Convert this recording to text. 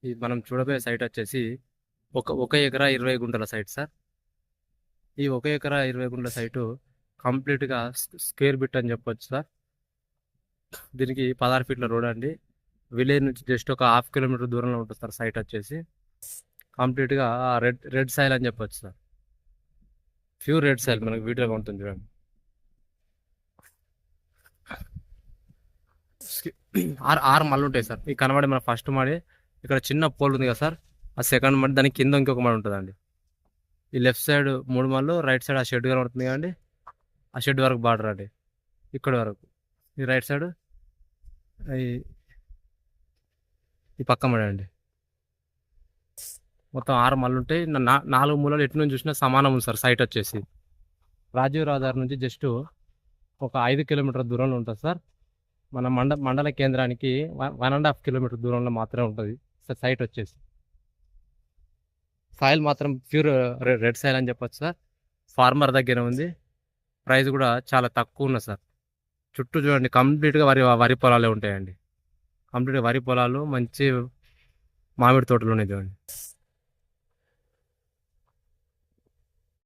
ఈ మనం చూడబోయే సైట్ వచ్చేసి ఒక ఎకరా 20 గుంటల సైట్ సార్. ఈ ఒక ఎకరా 20 గుంటల సైటు కంప్లీట్గా స్క్వేర్ బిట్ అని చెప్పొచ్చు సార్. దీనికి 16 ఫీట్ల రోడ్ అండి. విలేజ్ నుంచి జస్ట్ ఒక హాఫ్ కిలోమీటర్ దూరంలో ఉంటుంది సార్ సైట్ వచ్చేసి. కంప్లీట్గా రెడ్ రెడ్ సాయిల్ అని చెప్పొచ్చు సార్. ప్యూర్ రెడ్ సాయిల్ మనకు వీడియోగా ఉంటుంది చూడండి. ఆరు మళ్ళు ఉంటాయి సార్. ఈ కనబడి మన ఫస్ట్ మాడి ఇక్కడ చిన్న పోల్ ఉంది కదా సార్, ఆ సెకండ్ మడి దాని కింద ఇంకొక మడి ఉంటుందండి. ఈ లెఫ్ట్ సైడ్ 3 మళ్ళు, రైట్ సైడ్ ఆ షెడ్ కనబడుతుంది కదండి, ఆ షెడ్ వరకు బార్డర్ అండి ఇక్కడ వరకు. ఈ రైట్ సైడ్ ఈ ఈ పక్క మడి అండి. మొత్తం 6 మళ్ళు ఉంటాయి. 4 మూలలు ఎటు నుంచి చూసినా సమానం ఉంది సార్ సైట్ వచ్చేసి. రాజీవ్ రహదారి నుంచి జస్ట్ ఒక 5 కిలోమీటర్ దూరంలో ఉంటుంది సార్. మన మండల కేంద్రానికి 1.5 కిలోమీటర్ దూరంలో మాత్రమే ఉంటుంది సార్ సైట్ వచ్చేసి. సాయిల్ మాత్రం ప్యూర్ రెడ్ సాయిల్ అని చెప్పొచ్చు సార్. ఫార్మర్ దగ్గర ఉంది. ప్రైస్ కూడా చాలా తక్కువ ఉన్నది సార్. చుట్టూ చూడండి కంప్లీట్గా వరి పొలాలే ఉంటాయండి. కంప్లీట్గా వరి పొలాలు, మంచి మామిడి తోటలు ఉన్నాయి చూడండి.